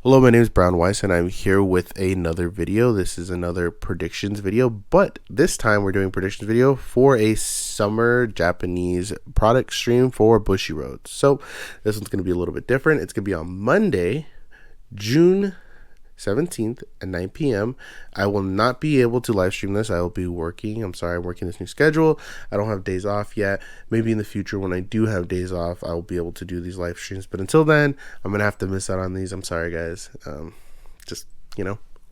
Hello, my name is Brown Weiss and I'm here with another video. This is another predictions video, but this time we're doing predictions video for a summer Japanese product stream for Bushiroad. So this one's going to be a little bit different. It's going to be on Monday, June 17th at 9 p.m. I will not be able to live stream this. I will be working. I'm sorry, I'm working this new schedule. I don't have days off yet. Maybe in the future when I do have days off, I will be able to do these live streams. But until then, I'm going to have to miss out on these. I'm sorry, guys. Just,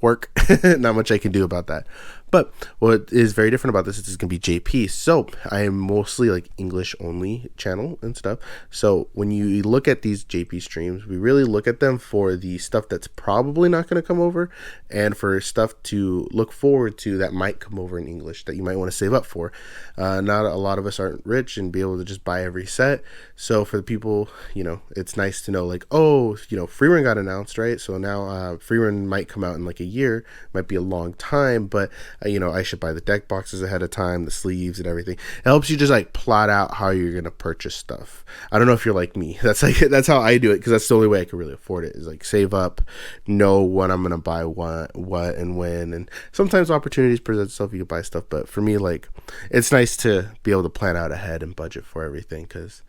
work. Not much I can do about that. But what is very different about this is it's going to be JP. So I am mostly like English only channel and stuff. So when you look at these JP streams, we really look at them for the stuff that's probably not going to come over and for stuff to look forward to that might come over in English that you might want to save up for. Not a lot of us aren't rich and be able to just buy every set. So for the people, it's nice to know like, oh, free run got announced, right? So now free run might come out in like a year, might be a long time, but I should buy the deck boxes ahead of time, the sleeves and everything. It helps you just like plot out how you're going to purchase stuff. I don't know if you're like me. That's how I do it, because that's the only way I can really afford it, is like save up, know when I'm going to buy what and when. And sometimes opportunities present itself, you can buy stuff. But for me, like, it's nice to be able to plan out ahead and budget for everything, because,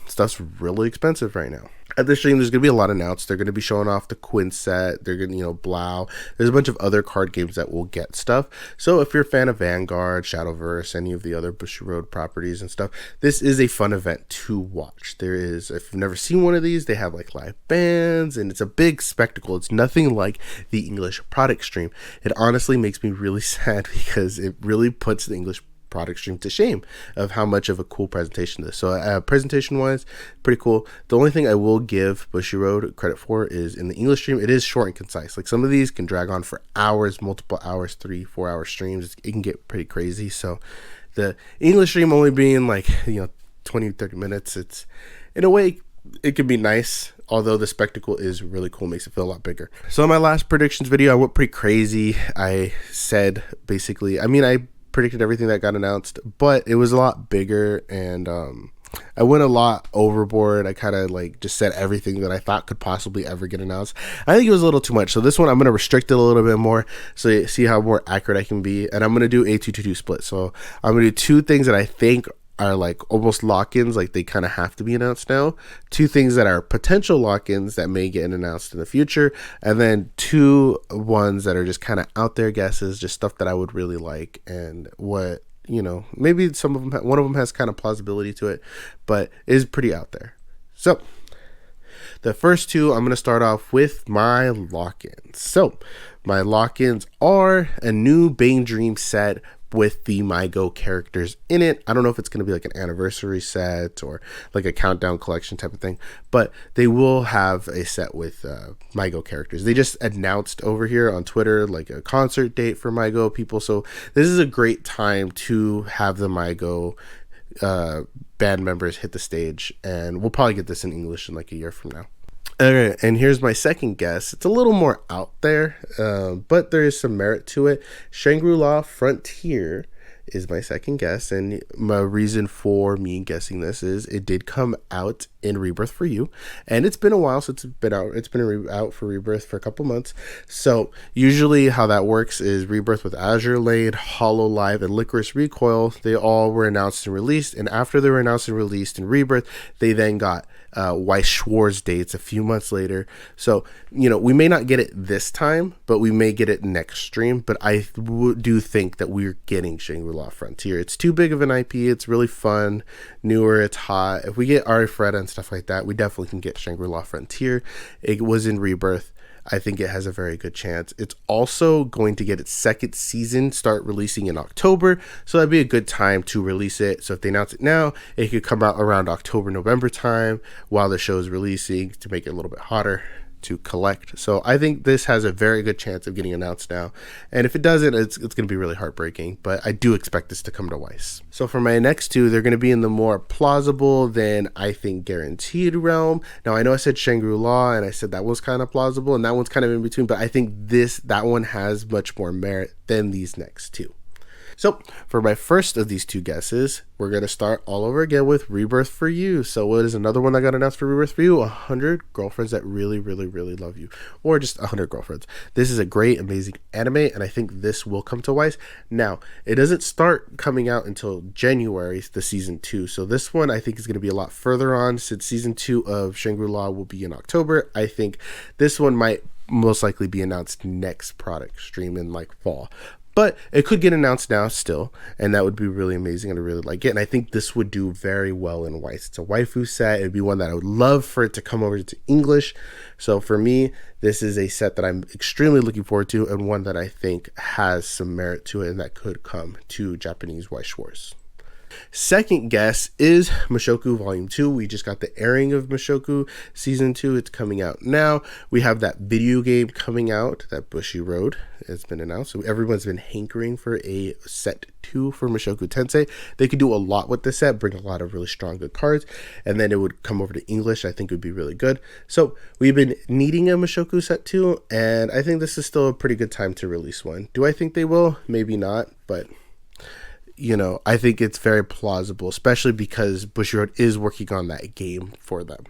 stuff's really expensive right now. At this stream, there's going to be a lot announced. They're going to be showing off the Quinn set. They're going to, Blau. There's a bunch of other card games that will get stuff. So if you're a fan of Vanguard, Shadowverse, any of the other Bushiroad properties and stuff, this is a fun event to watch. If you've never seen one of these, they have like live bands and it's a big spectacle. It's nothing like the English product stream. It honestly makes me really sad because it really puts the English product stream to shame of how much of a cool presentation this. So presentation wise, pretty cool. The only thing I will give Bushiroad credit for is in the English stream, it is short and concise. Like some of these can drag on for hours, multiple hours, 3-4 hour streams. It can get pretty crazy. So the English stream only being like 20-30 minutes, it's in a way it can be nice, although the spectacle is really cool, makes it feel a lot bigger. So in my last predictions video, I went pretty crazy. I said basically, I predicted everything that got announced, but it was a lot bigger, and I went a lot overboard. I kind of like just said everything that I thought could possibly ever get announced. I think it was a little too much, so this one I'm going to restrict it a little bit more so you see how more accurate I can be. And I'm going to do a 2-2-2 split. So I'm going to do two things that I think are like almost lock-ins, like they kind of have to be announced now, two things that are potential lock-ins that may get announced in the future, and then two ones that are just kind of out there guesses, just stuff that I would really like, and what maybe one of them has kind of plausibility to it, but is pretty out there. So the first two, I'm going to start off with my lock-ins. So my lock-ins are a new Bane Dream set with the MyGo characters in it. I don't know if it's going to be like an anniversary set or like a countdown collection type of thing, but they will have a set with MyGo characters. They just announced over here on Twitter like a concert date for MyGo people, so this is a great time to have the MyGo band members hit the stage, and we'll probably get this in English in like a year from now. Okay, and here's my second guess. It's a little more out there, but there is some merit to it. Shangri-La Frontier is my second guess, and my reason for me guessing this is it did come out in Rebirth for You, and it's been a while since it's been out. It's been out for Rebirth for a couple months. So usually how that works is Rebirth with Azure Lane, Hollow Live, and Licorice Recoil, they all were announced and released, and after they were announced and released in Rebirth, they then got Weiss Schwarz dates a few months later. So we may not get it this time, but we may get it next stream. But I do think that we're getting Shangri-La Frontier. It's too big of an IP. It's really fun, newer, it's hot. If we get Arifreda and stuff like that, we definitely can get Shangri-La Frontier. It was in Rebirth. I think it has a very good chance. It's also going to get its second season start releasing in October, so that'd be a good time to release it. So if they announce it now, it could come out around October, November time while the show is releasing to make it a little bit hotter to collect. So I think this has a very good chance of getting announced now, and if it doesn't, it's going to be really heartbreaking, but I do expect this to come to Weiss. So for my next two, they're going to be in the more plausible than I think guaranteed realm. Now I know I said Shangri-La and I said that was kind of plausible, and that one's kind of in between, but I think that one has much more merit than these next two. So for my first of these two guesses, we're going to start all over again with Rebirth for You. So what is another one that got announced for Rebirth for You? 100 girlfriends that really, really, really love you. Or just 100 girlfriends. This is a great, amazing anime, and I think this will come to Weiss. Now, it doesn't start coming out until January, the season 2. So this one I think is going to be a lot further on, since season 2 of Shangri-La will be in October. I think this one might most likely be announced next product stream in like fall. But it could get announced now still, and that would be really amazing, and I really like it. And I think this would do very well in Weiss. It's a waifu set. It'd be one that I would love for it to come over to English. So for me, this is a set that I'm extremely looking forward to, and one that I think has some merit to it, and that could come to Japanese Weiss Schwarz. Second guess is Mushoku Volume 2. We just got the airing of Mushoku Season 2. It's coming out now. We have that video game coming out, that Bushiroad has been announced. So everyone's been hankering for a set 2 for Mushoku Tensei. They could do a lot with this set, bring a lot of really strong, good cards, and then it would come over to English. I think it would be really good. So we've been needing a Mushoku set 2, and I think this is still a pretty good time to release one. Do I think they will? Maybe not, but you know, I think it's very plausible, especially because Bushiroad is working on that game for them.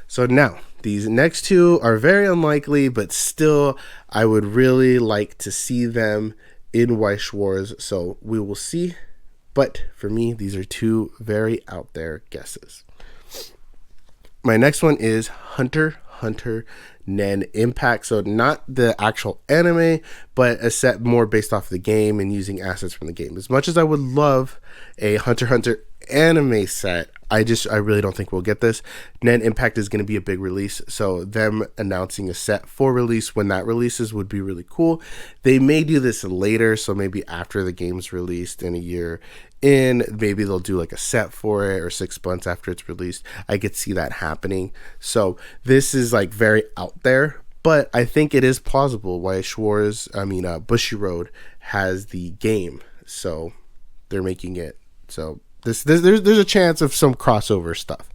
So now, these next two are very unlikely, but still, I would really like to see them in Weiss Schwarz, so we will see. But for me, these are two very out there guesses. My next one is Hunter x Nen Impact. So not the actual anime, but a set more based off the game and using assets from the game. As much as I would love a Hunter x Hunter anime set, I really don't think we'll get this. Nen Impact is going to be a big release, so them announcing a set for release when that releases would be really cool. They may do this later, so maybe after the game's released in a year in, maybe they'll do like a set for it, or 6 months after it's released. I could see that happening. So this is like very out there, but I think it is plausible. Weiss Schwarz, Bushiroad has the game, so they're making it. So there's a chance of some crossover stuff.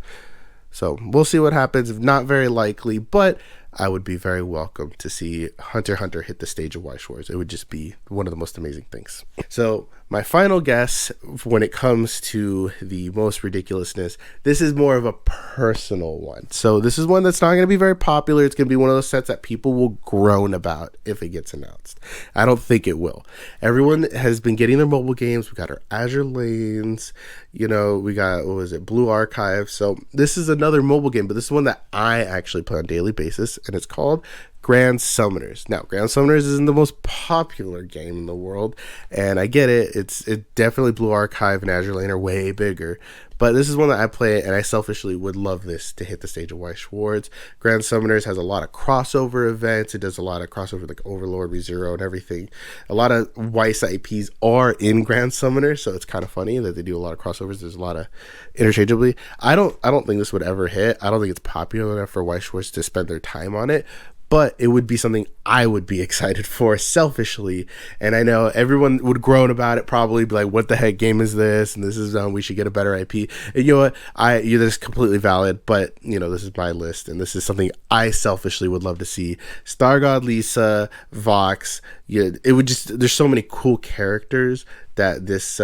So we'll see what happens. Not very likely, but I would be very welcome to see Hunter x Hunter hit the stage of Weiss Schwarz. It would just be one of the most amazing things. So my final guess when it comes to the most ridiculousness, this is more of a personal one. So this is one that's not going to be very popular. It's going to be one of those sets that people will groan about if it gets announced. I don't think it will. Everyone has been getting their mobile games. We got our Azure Lanes. You know, we got, Blue Archive. So this is another mobile game, but this is one that I actually play on a daily basis, and it's called Grand Summoners. Now, Grand Summoners isn't the most popular game in the world, and I get it. It definitely Blue Archive and Azure Lane are way bigger, but this is one that I play, and I selfishly would love this to hit the stage of Weiss Schwarz. Grand Summoners has a lot of crossover events. It does a lot of crossover like Overlord, ReZero, and everything. A lot of Weiss IPs are in Grand Summoners, so it's kind of funny that they do a lot of crossovers. There's a lot of interchangeably. I don't think this would ever hit. I don't think it's popular enough for Weiss Schwarz to spend their time on it, but it would be something I would be excited for selfishly. And I know everyone would groan about it, probably be like, what the heck game is this? And this is, we should get a better IP. And you know what? This is completely valid, but you know, this is my list, and this is something I selfishly would love to see. Star God Lisa, Vox, it would just, there's so many cool characters that this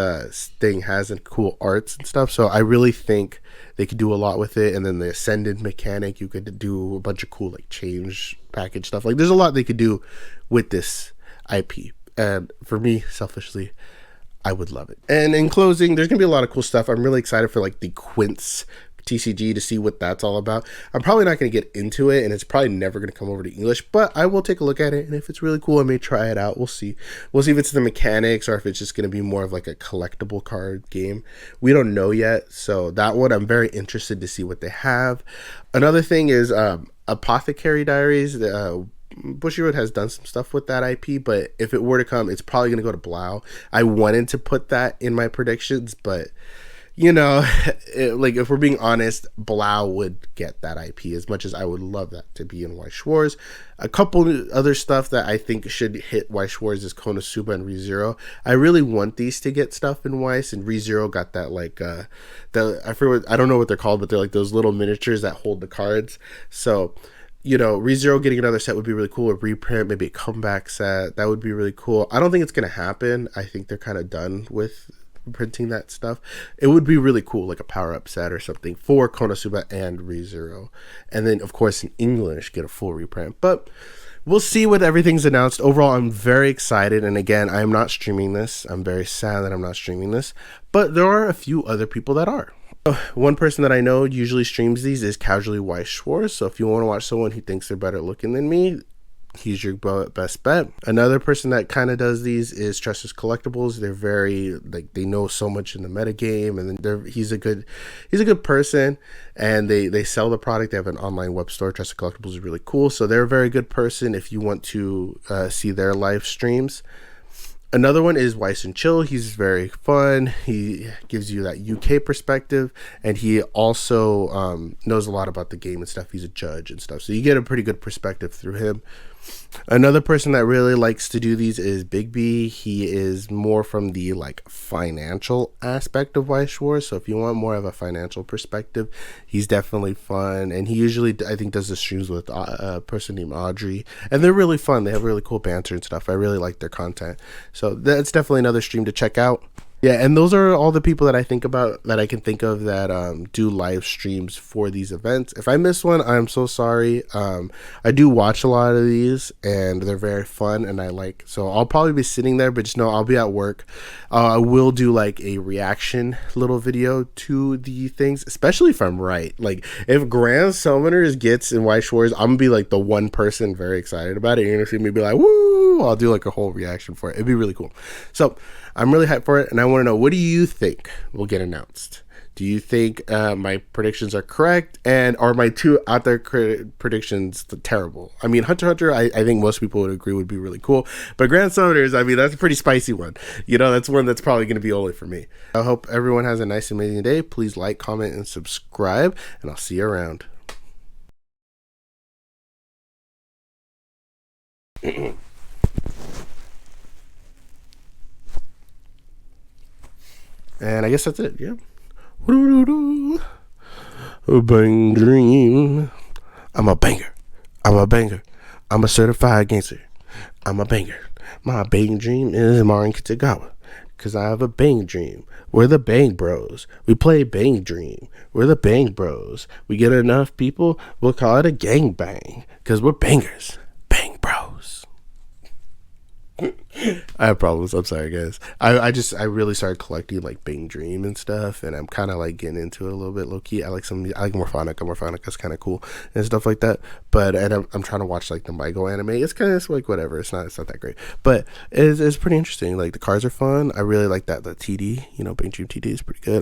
thing has, and cool arts and stuff. So I really think they could do a lot with it. And then the Ascended mechanic, you could do a bunch of cool like change package stuff. Like there's a lot they could do with this IP. And for me, selfishly, I would love it. And in closing, there's gonna be a lot of cool stuff. I'm really excited for like the Quince TCG to see what that's all about. I'm probably not going to get into it, and it's probably never going to come over to English, but I will take a look at it, and if it's really cool, I may try it out. We'll see if it's the mechanics or if it's just going to be more of like a collectible card game. We don't know yet, so that one I'm very interested to see what they have. Another thing is Apothecary Diaries. Bushiroad has done some stuff with that IP, but if it were to come, it's probably going to go to Blau. I wanted to put that in my predictions, but you know, like if we're being honest, Blau would get that IP as much as I would love that to be in Weiss Schwarz. A couple other stuff that I think should hit Weiss Schwarz is Konosuba and ReZero. I really want these to get stuff in Weiss, and ReZero got that like I don't know what they're called, but they're like those little miniatures that hold the cards. So you know, ReZero getting another set would be really cool. A reprint, maybe a comeback set. That would be really cool. I don't think it's going to happen. I think they're kind of done with printing that stuff. It would be really cool, like a power-up set or something for Konosuba and ReZero. And then, of course, in English, get a full reprint. But we'll see what everything's announced. Overall, I'm very excited. And again, I am not streaming this. I'm very sad that I'm not streaming this. But there are a few other people that are. One person that I know usually streams these is casually Weiss Schwarz. So if you want to watch someone who thinks they're better looking than me, he's your best bet. Another person that kind of does these is Trusted Collectibles. They're very, like, they know so much in the metagame, and then he's a good person, and they sell the product. They have an online web store. Trusted Collectibles is really cool. So they're a very good person if you want to see their live streams. Another one is Weiss and Chill. He's very fun. He gives you that UK perspective, and he also knows a lot about the game and stuff. He's a judge and stuff, so you get a pretty good perspective through him. Another person that really likes to do these is Big B. He is more from the like financial aspect of Weiss Schwarz. So if you want more of a financial perspective, he's definitely fun. And he usually, I think, does the streams with a person named Audrey, and they're really fun. They have really cool banter and stuff. I really like their content. So that's definitely another stream to check out. Yeah, and those are all the people that I think about, that I can think of, that do live streams for these events. If I miss one, I'm so sorry. I do watch a lot of these, and they're very fun, and so I'll probably be sitting there, but just know I'll be at work. I will do like a reaction little video to the things, especially if I'm right. Like if Grand Summoners gets in Weiss Schwarz, I'm gonna be like the one person very excited about it. You're gonna see me be like, woo! I'll do like a whole reaction for it. It'd be really cool. So I'm really hyped for it, and I want to know, what do you think will get announced? Do you think my predictions are correct, and are my two out there predictions terrible? I mean, Hunter x Hunter, I think most people would agree would be really cool, but Grand Summoners, I mean, that's a pretty spicy one. You know, that's one that's probably going to be only for me. I hope everyone has a nice, amazing day. Please like, comment, and subscribe, and I'll see you around. And I guess that's it. Yeah. A bang dream. I'm a banger. I'm a banger. I'm a certified gangster. I'm a banger. My bang dream is Marin Kitagawa. Cause I have a bang dream. We're the Bang Bros. We play Bang Dream. We're the Bang Bros. We get enough people, we'll call it a gang bang. Cause we're bangers. Bang Bros. I have problems. I'm sorry, guys. I really started collecting like Bang Dream and stuff, and I'm kind of like getting into it a little bit low key. I like Morphonica. Morphonica's kind of cool and stuff like that. But I'm trying to watch like the Maigo anime. It's kind of like whatever. It's not that great, but it's pretty interesting. Like the cards are fun. I really like that. The TD, you know, Bang Dream TD is pretty good.